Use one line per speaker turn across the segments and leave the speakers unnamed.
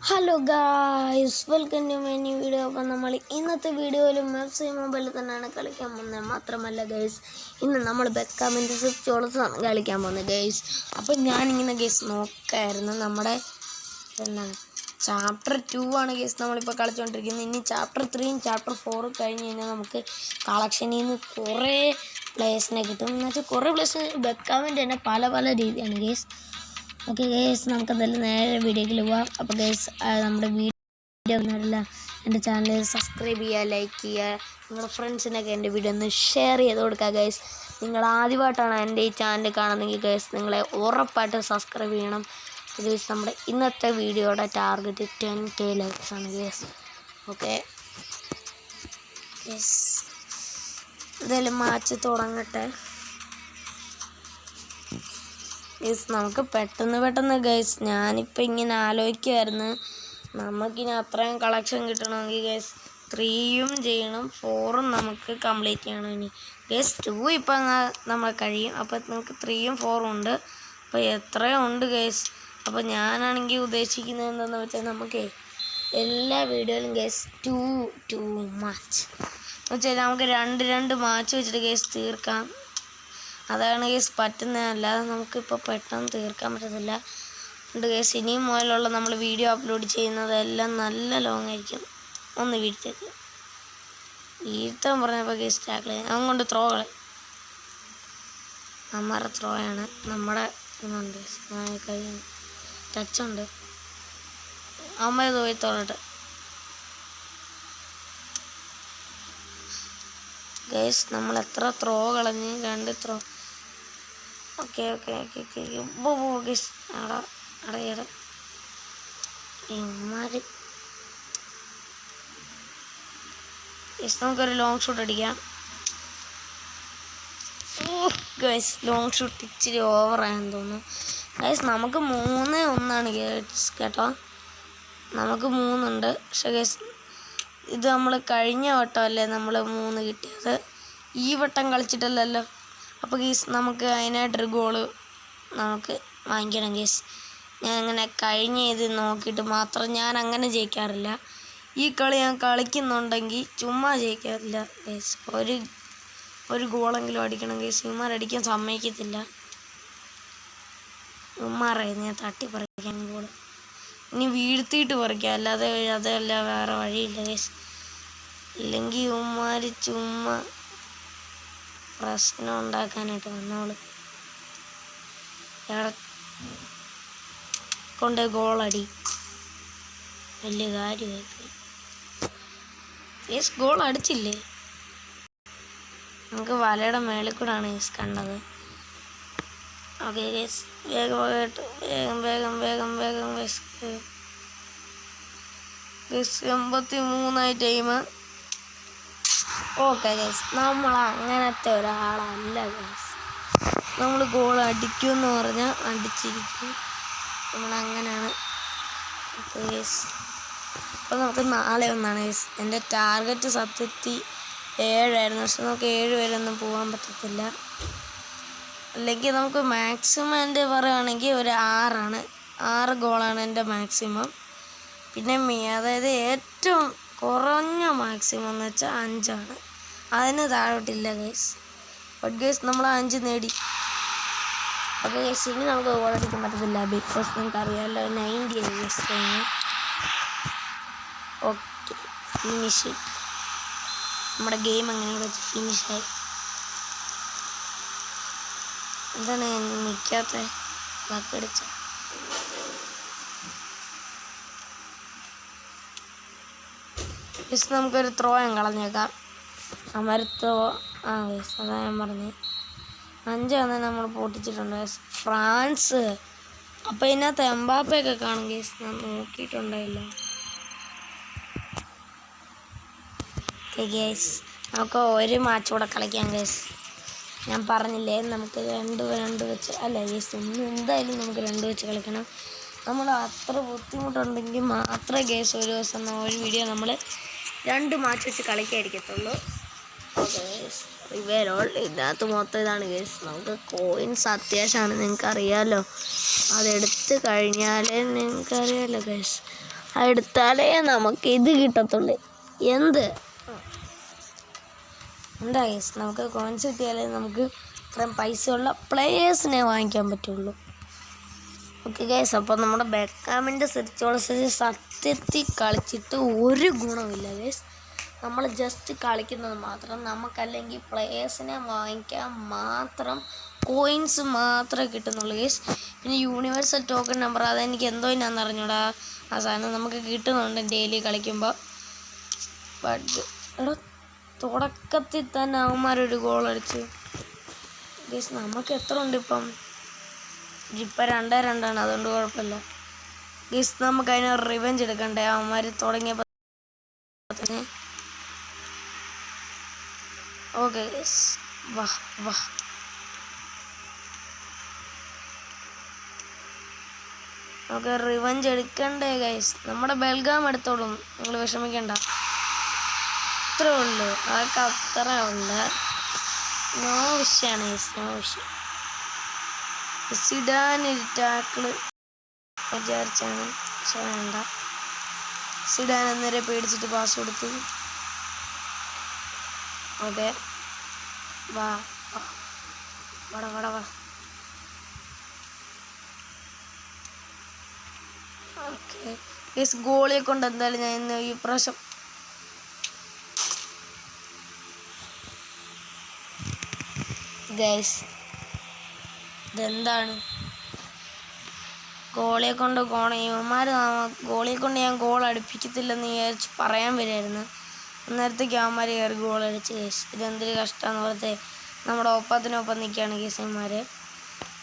Hello guys, welcome to my new video. അപ്പം നമ്മൾ ഇന്നത്തെ വീഡിയോയിൽ മെസ്സി മൊബൈലിൽ തന്നെയാണ് കളിക്കാൻ പോകുന്നത്. മാത്രമല്ല ഗൈസ്, ഇന്ന് നമ്മൾ ബെക്കാമിൻ്റെ സ്വിച്ചോളസാണ് കളിക്കാൻ പോകുന്നത് ഗൈസ്. അപ്പം ഞാനിങ്ങനെ ഗൈസ് നോക്കായിരുന്നു, നമ്മുടെ എന്താണ് ചാപ്റ്റർ 2 ആണ് ഗൈസ് നമ്മളിപ്പോൾ കളിച്ചുകൊണ്ടിരിക്കുന്നത്. ഇനി ചാപ്റ്റർ 3യും ചാപ്റ്റർ 4 കഴിഞ്ഞ് കഴിഞ്ഞാൽ നമുക്ക് കളക്ഷനിൽ നിന്ന് കുറേ പ്ലേസിനെ കിട്ടും. എന്നുവെച്ചാൽ കുറേ പ്ലേസ് ബെക്കാമിൻ്റെ തന്നെ പല പല രീതിയാണ് ഗൈസ്. ഓക്കെ ഗൈസ്, നമുക്കെന്തായാലും നേരെ വീഡിയോയിൽ പോവാം. അപ്പോൾ ഗൈസ്, നമ്മുടെ വീഡിയോ ഒന്നുമില്ല, എൻ്റെ ചാനൽ സബ്സ്ക്രൈബ് ചെയ്യുക, ലൈക്ക് ചെയ്യുക, നിങ്ങളുടെ ഫ്രണ്ട്സിനൊക്കെ എൻ്റെ വീഡിയോ ഒന്ന് ഷെയർ ചെയ്ത് കൊടുക്കുക ഗൈസ്. നിങ്ങൾ ആദ്യമായിട്ടാണ് എൻ്റെ ഈ ചാനൽ കാണുന്നതെങ്കിൽ ഗൈസ്, നിങ്ങളെ ഉറപ്പായിട്ട് സബ്സ്ക്രൈബ് ചെയ്യണം ഗൈസ്. നമ്മുടെ ഇന്നത്തെ വീഡിയോയുടെ ടാർഗറ്റ് 10K ലൈക്സ് ആണ് ഗൈസ്. ഓക്കെ ഗൈസ്, എന്തായാലും മാച്ച് തുടങ്ങട്ടെ ഗൈസ്. നമുക്ക് പെട്ടെന്ന് ഗൈസ്, ഞാനിപ്പോൾ ഇങ്ങനെ ആലോചിക്കുമായിരുന്നു, നമുക്കിനി അത്രയും കളക്ഷൻ കിട്ടണമെങ്കിൽ ഗൈസ് 3യും ചെയ്യണം, 4ഉം നമുക്ക് കംപ്ലീറ്റ് ചെയ്യണം. ഇനി ഗൈസ് 2 ഇപ്പം നമ്മൾ കഴിയും, അപ്പോൾ നമുക്ക് 3യും 4ഉം ഉണ്ട്. അപ്പോൾ എത്രയും ഉണ്ട് ഗൈസ്. അപ്പോൾ ഞാനാണെങ്കിൽ ഉദ്ദേശിക്കുന്നത് എന്താണെന്ന് വെച്ചാൽ, നമുക്ക് എല്ലാ വീഡിയോയിലും ഗൈസ് 2 മാച്ച് എന്ന് വെച്ചാൽ നമുക്ക് 2 മാച്ച് വെച്ചിട്ട് ഗൈസ് തീർക്കാം. അതാണ് ഗൈസ് പറ്റുന്നത്, അല്ലാതെ നമുക്കിപ്പോൾ പെട്ടെന്ന് തീർക്കാൻ പറ്റത്തില്ല. ഉണ്ട് ഗൈസ്, ഇനിയും മുതലുള്ള നമ്മൾ വീഡിയോ അപ്ലോഡ് ചെയ്യുന്നതെല്ലാം നല്ല ലോങ് ആയിരിക്കും. ഒന്ന് വീഴ്ത്തേക്ക് വീഴ്ത്താൻ പറഞ്ഞപ്പോൾ ഗൈസ് ടാക്കിൾ അതുകൊണ്ട് ത്രോകളെ നമ്മുടെ ത്രോയാണ്. നമ്മുടെ ഇതുണ്ട് കഴിയും, ടച്ചുണ്ട്, അമ്മ പോയി തോളട്ടെ ഗൈസ്. നമ്മൾ എത്ര ത്രോ കളഞ്ഞ്, 2 ത്രോ. ഓക്കെ ഗൈസ്, നമുക്കൊരു ലോങ് ഷൂട്ട് അടിക്കാം ഗൈസ്. ലോങ് ഷൂട്ട് ഇച്ചിരി ഓവറായെന്ന് തോന്നുന്നു ഗൈസ്. നമുക്ക് 3-1 ഗൈസ് കേട്ടോ, നമുക്ക് 3 ഉണ്ട്. പക്ഷെ ഗൈസ്, ഇത് നമ്മൾ കഴിഞ്ഞ വട്ടമല്ലേ നമ്മൾ 3 കിട്ടിയത്, ഈ വട്ടം കളിച്ചിട്ടല്ലല്ലോ. അപ്പോൾ ഗൈസ്, നമുക്ക് അതിനായിട്ടൊരു ഗോള് നമുക്ക് വാങ്ങിക്കണം ഗൈസ്. ഞാൻ അങ്ങനെ കഴിഞ്ഞ ഇത് നോക്കിയിട്ട് മാത്രം, ഞാൻ അങ്ങനെ ജയിക്കാറില്ല. ഈ കളി ഞാൻ കളിക്കുന്നുണ്ടെങ്കിൽ ചുമ്മാ ജയിക്കാറില്ല ഗൈസ്. ഒരു ഗോളെങ്കിലും അടിക്കണം ഗൈസ്. ഇവന്മാരടിക്കാൻ സമ്മതിക്കത്തില്ല, ഇവന്മാരായിരുന്നു ഞാൻ തട്ടി പറിക്കാൻ ഗോള്. ഇനി വീഴ്ത്തിയിട്ട് പറിക്കാം, അല്ലാതെ അതല്ല വേറെ വഴിയില്ല ഗൈസ്. ഇല്ലെങ്കിൽ ഇവന്മാർ ചുമ്മാ പ്രശ്നം ഉണ്ടാക്കാനായിട്ട് വന്നോളൂ. കൊണ്ട് ഗോളടി വലിയ കാര്യമായി യേസ്. ഗോൾ അടിച്ചില്ലേ, നമുക്ക് വലയുടെ മേളിൽ കൂടാണ് യേസ് കണ്ടത്. ഓക്കെ യേസ്, വേഗം യേസ്. 83 ടൈം. ഓക്കെ ഗൈസ്, നമ്മൾ അങ്ങനത്തെ ഒരാളല്ല ഗൈസ്. നമ്മൾ ഗോൾ അടിക്കുമെന്ന് പറഞ്ഞാൽ അടിച്ചിരിക്കും, നമ്മളങ്ങനെയാണ് ഗൈസ്. അപ്പോൾ നമുക്ക് 4-1 ഗൈസ്. എൻ്റെ ടാർഗറ്റ് സത്യത്തിൽ 7 ആയിരുന്നു, പക്ഷെ നമുക്ക് 7 വരെയൊന്നും പോകാൻ പറ്റത്തില്ല. അല്ലെങ്കിൽ നമുക്ക് മാക്സിമം എൻ്റെ പറയുകയാണെങ്കിൽ ഒരു 6 ഗോളാണ് എൻ്റെ മാക്സിമം. പിന്നെ അതായത് ഏറ്റവും കുറഞ്ഞ മാക്സിമം എന്ന് വെച്ചാൽ 5ആണ്, അതിന് താഴോട്ടില്ല ഗൈസ്. ബട്ട് ഗൈസ്, നമ്മൾ 5 നേടി. അപ്പോൾ ഗൈസ്, ഇനി നമുക്ക് ഗോൾ അടിക്കാൻ പറ്റത്തില്ല, ബിക്കോസ് നിങ്ങൾക്ക് അറിയാമല്ലോ 90 ഗൈസ് കഴിഞ്ഞ്. Okay, finish. നമ്മുടെ ഗെയിം അങ്ങനെ വെച്ച് ഫിനിഷായി. എന്താണ് നിൽക്കാത്ത വക്കടിച്ച ഗൈസ്. നമുക്കൊരു ത്രോ ഞാൻ കളഞ്ഞേക്കാം. ത്രോ ഗൈസ്, അതാ ഞാൻ പറഞ്ഞത്. 5 നമ്മൾ പൊട്ടിച്ചിട്ടുണ്ട് ഗൈസ്. ഫ്രാൻസ്. അപ്പോൾ ഇതിനകത്ത് എംബാപ്പയൊക്കെ കാണും ഗൈസ്, ഞാൻ നോക്കിയിട്ടുണ്ടായില്ല. ഓക്കെ ഗൈസ്, നമുക്ക് ഒരു മാച്ച് കൂടെ കളിക്കാം ഗൈസ്. ഞാൻ പറഞ്ഞില്ലേ, നമുക്ക് 2 വെച്ച് അല്ല ഗൈസ്, എന്തായാലും നമുക്ക് 2 വെച്ച് കളിക്കണം. നമ്മൾ അത്ര ബുദ്ധിമുട്ടുണ്ടെങ്കിൽ മാത്രമേ ഗൈസ് ഒരു ദിവസം ഒരു വീഡിയോ നമ്മൾ 2 മാച്ച് വെച്ച് കളിക്കാതിരിക്കത്തുള്ളൂ. ഓക്കെ ഗൈസ്, ഇതിനകത്ത് മൊത്തം ഇതാണ് ഗൈസ്. നമുക്ക് കോയിൻസ് അത്യാവശ്യമാണ്, നിങ്ങൾക്കറിയാമല്ലോ. അതെടുത്ത് കഴിഞ്ഞാലേ നിങ്ങൾക്കറിയാമല്ലോ ഗൈസ്. എടുത്താലേ നമുക്ക് ഇത് കിട്ടത്തുള്ളൂ. എന്താ ഗൈസ്, നമുക്ക് കോയിൻസ് കിട്ടിയാലേ നമുക്ക് ഇത്രയും പൈസയുള്ള പ്ലേയേഴ്സിനെ വാങ്ങിക്കാൻ പറ്റുള്ളൂ. ഓക്കെ ഗൈസ്, അപ്പോൾ നമ്മുടെ ബെക്കാമിൻ്റെ സെർച്ചോളസ് സത്യത്തിൽ കളിച്ചിട്ട് ഒരു ഗുണമില്ല ഗൈസ്. നമ്മൾ ജസ്റ്റ് കളിക്കുന്നത് മാത്രം. നമുക്കല്ലെങ്കിൽ പ്ലേയേഴ്സിനെ വാങ്ങിക്കാൻ മാത്രം കോയിൻസ് മാത്രമേ കിട്ടുന്നുള്ളൂ ഗൈസ്. പിന്നെ യൂണിവേഴ്സൽ ടോക്കൺ നമ്പർ, അതെനിക്ക് എന്തോ ഞാൻ അറിഞ്ഞൂടാ. ആ സാധനം നമുക്ക് കിട്ടുന്നുണ്ട് ഡെയിലി കളിക്കുമ്പോൾ. ബട്ട് എടാ, തുടക്കത്തിൽ തന്നെ അവന്മാരൊരു ഗോൾ അടിച്ച് ഗൈസ്. നമുക്ക് എത്ര ഉണ്ട് ഇപ്പം? 2-2 അതുകൊണ്ട് കുഴപ്പമില്ല ഗൈസ്. നമുക്ക് അതിന് റിവെഞ്ച് എടുക്കണ്ടേ അവന്മാർ തുടങ്ങിയപ്പോൾ തന്നെ. ഓക്കെ ഗൈസ്, വാ വാ. നമുക്ക് റിവെഞ്ച് എടുക്കണ്ടേ ഗൈസ്. നമ്മുടെ ബെൽഗാം എടുത്തോളും, നിങ്ങൾ വിഷമിക്കണ്ട. അത്രേ ഉള്ളൂ, അതൊക്കെ അത്ര ഉണ്ട്. നോ വിഷയമാണ് ഗൈസ്, നോ വിഷയം. സിഡാനൊരു ടാക്കിള് വിചാരിച്ചാണ്, പക്ഷെ വേണ്ട. സിഡാൻ അന്നേരം പേടിച്ചിട്ട് പാസ് കൊടുത്തു. ഓക്കെ, വാ വാടാ വാടാ വാ. ഓക്കെ ഗൈസ്, ഗോളിയെ കൊണ്ട് എന്തായാലും ഞാൻ ഇന്ന് ഈ പ്രാവശ്യം ഗൈസ്, ഇതെന്താണ് ഗോളിയെ കൊണ്ട് ഇവന്മാർ ഗോളിയെ കൊണ്ട് ഞാൻ ഗോൾ അടുപ്പിക്കത്തില്ലെന്ന് വിചാരിച്ച് പറയാൻ വരുമായിരുന്നു. അന്നേരത്തേക്ക് അവന്മാർ കയറി ഗോൾ അടിച്ച് ഗൈസ്. ഇതെന്തൊരു കഷ്ടമെന്ന് പറഞ്ഞേ. നമ്മുടെ ഒപ്പത്തിനൊപ്പം നിൽക്കുകയാണ് ഗൈസ് ഇവന്മാർ.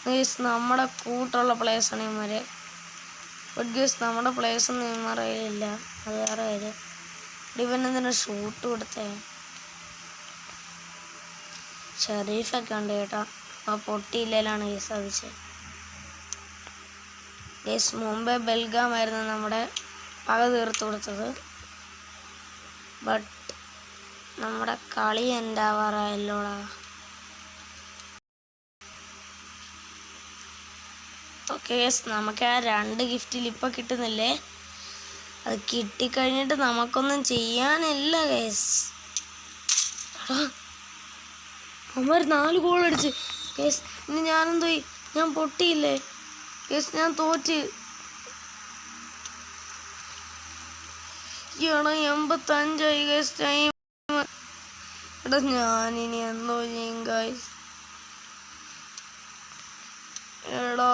ഗൈസ്, നമ്മുടെ കൂട്ടുള്ള പ്ലേയേഴ്സാണ് ഇവന്മാർ. ബട്ട് ഗൈസ്, നമ്മുടെ പ്ലേയേഴ്സൊന്നും ഇവന്മാരുടെ കയ്യിലില്ല, അത് വേറെ കാര്യം. ഇവനെന്തിനാ ഷൂട്ട് കൊടുത്തേ? ഷെരീഫൊക്കെ ഉണ്ട് കേട്ടോ. ആ പൊട്ടിയില്ലാണ് ഗൈസ് സാധിച്ചത്. ഗൈസ്, മുമ്പേ ബെൽഗാം ആയിരുന്നു നമ്മുടെ പക തീർത്ത് കൊടുത്തത്. ബട്ട് നമ്മുടെ കളി എന്താവാറായല്ലോടാ. ഓക്കെ ഗൈസ്, നമുക്ക് ആ 2 ഗിഫ്റ്റിൽ ഇപ്പോൾ കിട്ടുന്നില്ലേ, അത് കിട്ടിക്കഴിഞ്ഞിട്ട് നമുക്കൊന്നും ചെയ്യാനില്ല ഗൈസ്. അവന്മാർ 4 ഗോൾ അടിച്ച് ഗൈസ്. ഇനി ഞാനെന്തോ ഞാൻ പൊട്ടിയില്ലേ ഗൈസ്, ഞാൻ തോറ്റ്. 85 ഗൈസ് ടൈം. എടാ, ഞാനിനി എന്തോ ചെയ്യും ഗൈസ്. എടാ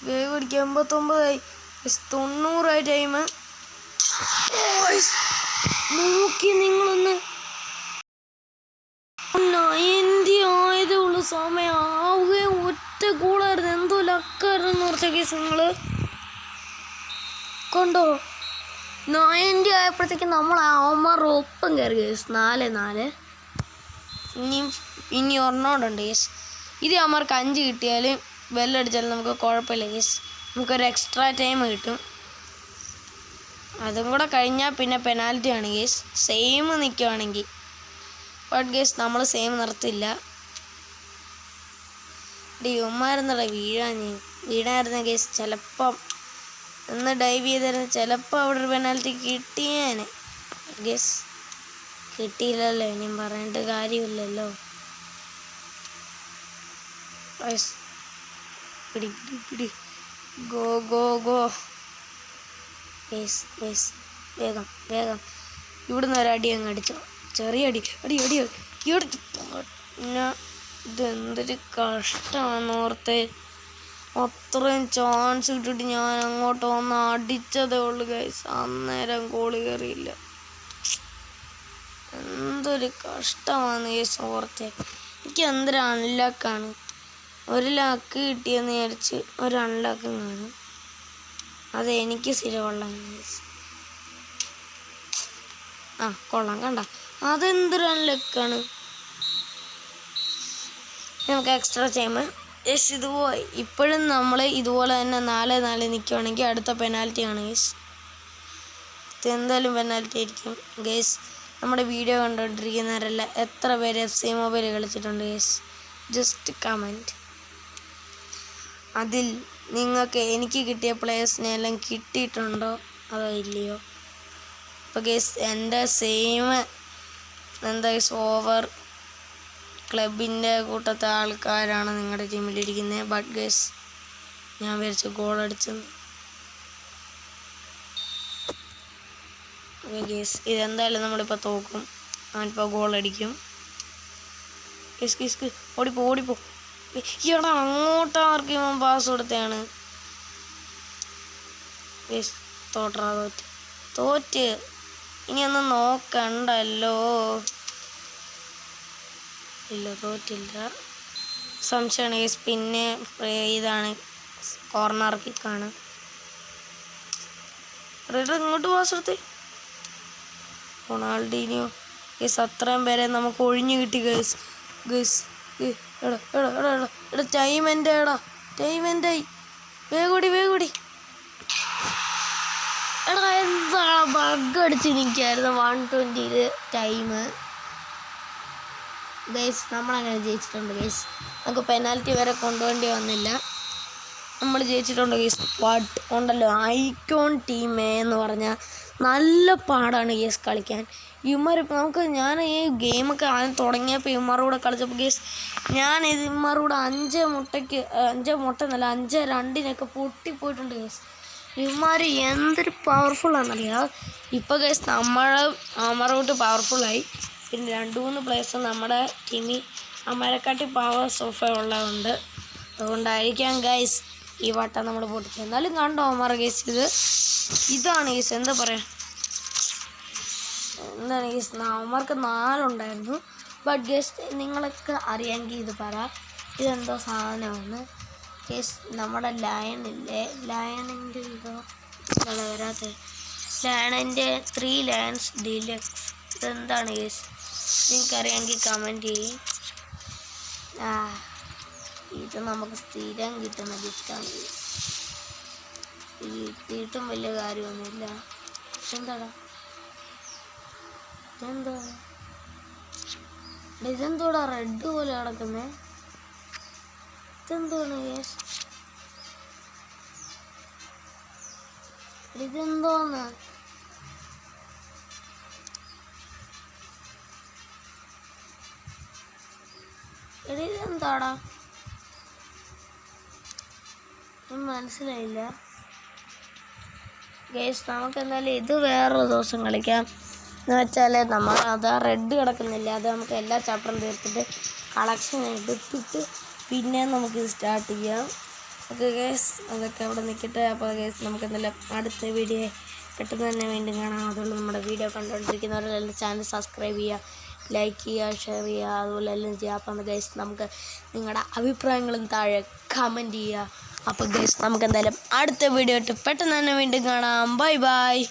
വേഗം അടിക്കുക. 89 90 ടൈം. നോക്കി നിങ്ങളൊന്ന്, 90 ആയതേ ഉള്ളൂ സമയം. ആവുകയും ഒറ്റ ഗോളായിരുന്നു. എന്തോ ലക്കായിരുന്നു ഓർത്ത കേസ്. നിങ്ങൾ കണ്ടോ, 90 ആയപ്പോഴത്തേക്കും നമ്മൾ അവന്മാരുടെ ഒപ്പം കയറി കേസ്. 4-4. ഇനി ഒരെണ്ണോടുണ്ട് കേസ്. ഇത് അവന്മാർക്ക് 5 കിട്ടിയാലും ബെല്ലടിച്ചാലും നമുക്ക് കുഴപ്പമില്ല കേസ്. നമുക്കൊരു എക്സ്ട്രാ ടൈം കിട്ടും. അതും കൂടെ കഴിഞ്ഞാൽ പിന്നെ പെനാൽറ്റി ആണ് കേസ്, സെയിം നിൽക്കുവാണെങ്കിൽ. ബട്ട് കേസ്, നമ്മൾ സെയിം നിർത്തില്ല. ഇവന്മാരെന്നല്ല വീഴായിരുന്ന കേസ്. ചിലപ്പം ഒന്ന് ഡൈവ് ചെയ്തായിരുന്നു, ചിലപ്പോൾ അവിടെ ഒരു പെനാൽറ്റി കിട്ടിയേനെ കേസ്. കിട്ടിയില്ലല്ലോ, ഇനിയും പറഞ്ഞിട്ട് കാര്യമില്ലല്ലോ. പിടി പിടി പിടി, ഗോ ഗോ ഗോ. വേഗം വേഗം ഇവിടുന്ന് ഒരടി അങ്ങ് അടിച്ചോ. ചെറിയ അടി, അടി അടി അടി. പിന്നെ ഇതെന്തൊരു കഷ്ടമാണെന്ന് ഓർത്ത്. അത്രയും ചാൻസ് കിട്ടിയിട്ട് ഞാൻ അങ്ങോട്ട് വന്ന് അടിച്ചതേ ഉള്ളു ഗൈസ്. അന്നേരം ഗോള് കയറിയില്ല. എന്തൊരു കഷ്ടമാണ് ഗൈസ് ഓർത്തെ. എനിക്ക് എന്തൊരു അൺലക്കാണ്. 1 ലക്ക് കിട്ടിയെന്ന് വിചാരിച്ച് ഒരു അൺലക്കും കാണും. അത് എനിക്ക് സ്ഥിരമുള്ള ഗൈസ്. ആ കൊള്ളാം, കണ്ട, അതെന്തൊരു അൺലക്കാണ്. നമുക്ക് എക്സ്ട്രാ ടൈം യെസ്. ഇതുപോലെ ഇപ്പോഴും നമ്മൾ ഇതുപോലെ തന്നെ 4-4 നിൽക്കുകയാണെങ്കിൽ അടുത്ത പെനാൽറ്റി ആണ് ഗൈസ്. എന്തായാലും പെനാൽറ്റി ആയിരിക്കും ഗൈസ്. നമ്മുടെ വീഡിയോ കണ്ടുകൊണ്ടിരിക്കുന്നവരല്ല എത്ര പേര് FC മൊബൈൽ കളിച്ചിട്ടുണ്ട് ഗൈസ്? Just comment. അതിൽ നിങ്ങൾക്ക് എനിക്ക് കിട്ടിയ പ്ലേയേഴ്സിനെ എല്ലാം കിട്ടിയിട്ടുണ്ടോ അതോ ഇല്ലയോ? അപ്പോൾ ഗൈസ് എൻ്റെ സെയിം എന്താ ഓവർ ക്ലബിൻ്റെ കൂട്ടത്തെ ആൾക്കാരാണ് നിങ്ങളുടെ ടീമിലിരിക്കുന്നത്. ബട്ട് ഗൈസ് ഞാൻ വിചാരിച്ചു ഗോൾ അടിച്ചെന്ന്. ഓക്കെ ഗൈസ് ഇതെന്തായാലും നമ്മളിപ്പോൾ തോക്കും. അവനിപ്പോൾ ഗോൾ അടിക്കും. ഗൈസ് ഓടിപ്പോ ഈടാ അങ്ങോട്ടാർക്കും പാസ് കൊടുത്തതാണ്. ഗൈസ് തോറ്റ് ഇനിയൊന്നും നോക്കണ്ടല്ലോ. ഇല്ല തോറ്റില്ല. സംശയമാണ് ഗൈസ്. പിന്നെ ഇതാണ് കോർണർ കിക്കാണ്. ഇങ്ങോട്ട് പാസ് കൊടുത്തേ റൊണാൾഡീനിയോ. ഗൈസ് അത്രയും പേരെ നമുക്ക് ഒഴിഞ്ഞു കിട്ടി ഗൈസ്. എടാ ടൈം എൻ്റെയായി. വേഗൂടി എടാ എന്താ ബഗ് അടിച്ച് നിൽക്കായിരുന്നു 120 ടൈം. ഗൈസ് നമ്മളങ്ങനെ ജയിച്ചിട്ടുണ്ട് ഗൈസ്. നമുക്ക് പെനാൽറ്റി വരെ കൊണ്ടുപോകേണ്ടി വന്നില്ല. നമ്മൾ ജയിച്ചിട്ടുണ്ട് ഗൈസ്. ബട്ട് ഉണ്ടല്ലോ ഐക്കോൺ ടീം എന്ന് പറഞ്ഞാൽ നല്ല പാടാണ് ഗൈസ് കളിക്കാൻ. ഞാൻ ഈ ഗെയിമൊക്കെ ആദ്യം തുടങ്ങിയപ്പോൾ ഇവന്മാരുടെ കൂടെ കളിച്ചപ്പോൾ ഗൈസ് ഞാൻ ഇവന്മാരുടെ കൂടെ 5-2 പൊട്ടിപ്പോയിട്ടുണ്ട് ഗൈസ്. ഇവന്മാർ എന്തൊരു പവർഫുള്ളാണെന്നറിയാം. ഇപ്പോൾ ഗൈസ് അവന്മാരുടെ കൂട്ട് പവർഫുള്ളായി. പിന്നെ 2-3 പ്ലേയേഴ്സ് നമ്മുടെ ടീമിൽ അമ്മരെക്കാട്ടി പവർ സോഫ ഉള്ളതുണ്ട്. അതുകൊണ്ടായിരിക്കാം ഗൈസ് ഈ വട്ടം നമ്മൾ പൊട്ടിച്ചത്. എന്നാലും കണ്ടോ അവന്മാർ ഗൈസ് ഇതാണ് ഗൈസ് എന്താണ് ഗൈസ് അവന്മാർക്ക് 4 ഉണ്ടായിരുന്നു. ബട്ട് ഗൈസ് നിങ്ങളൊക്കെ അറിയാമെങ്കിൽ ഇത് പറ ഇതെന്തോ സാധനമാണ് ഗൈസ്. നമ്മുടെ ലയണിൻ്റെ എന്തോ വരാത്ത ലയണിൻ്റെ 3 ലയൺസ് ഡീലക്സ് ഇതെന്താണ് ഗൈസ്? നിങ്ങൾക്കറിയാമെങ്കിൽ കമൻറ്റ് ചെയ്യും. ഇത് നമുക്ക് സ്ഥിരം കിട്ടുന്ന ഗിഫ്റ്റാണ് ഗൈസ്. കിട്ടിയിട്ടും വലിയ കാര്യമൊന്നുമില്ല. ഇതെന്തോടാ റെഡ് പോലെ കിടക്കുന്നേ? ഇതെന്തോന്ന് ഗൈസ്? ഇതെന്തോന്ന്? ഇതെന്താടാ മനസ്സിലായില്ല ഗൈസ്. നമുക്ക് എന്തായാലും ഇത് വേറൊരു ദിവസം കളിക്കാം. എന്ന് വെച്ചാൽ നമ്മൾ അത് റെഡ് കിടക്കുന്നില്ല, അത് നമുക്ക് എല്ലാ ചാപ്റ്ററും തീർത്തിട്ട് കളക്ഷൻ എടുത്തിട്ട് പിന്നെ നമുക്ക് സ്റ്റാർട്ട് ചെയ്യാം. ഓക്കെ ഗൈസ് അതൊക്കെ അവിടെ നിൽക്കട്ടെ. അപ്പോൾ ഗൈസ് നമുക്ക് എന്തായാലും അടുത്ത വീഡിയോ പെട്ടെന്ന് തന്നെ വീണ്ടും കാണാം. അതുകൊണ്ട് നമ്മുടെ വീഡിയോ കണ്ടുകൊണ്ടിരിക്കുന്നവരെല്ലാം ചാനൽ സബ്സ്ക്രൈബ് ചെയ്യുക, ലൈക്ക് ചെയ്യുക, ഷെയർ ചെയ്യുക, അതുപോലെ എല്ലാം ചെയ്യുക. അപ്പം ഗൈസ് നമുക്ക് നിങ്ങളുടെ അഭിപ്രായങ്ങളും താഴെ കമൻറ്റ് ചെയ്യുക. അപ്പോൾ ഗൈസ് നമുക്ക് എന്തായാലും അടുത്ത വീഡിയോ ആയിട്ട് പെട്ടെന്ന് തന്നെ വീണ്ടും കാണാം. ബൈ.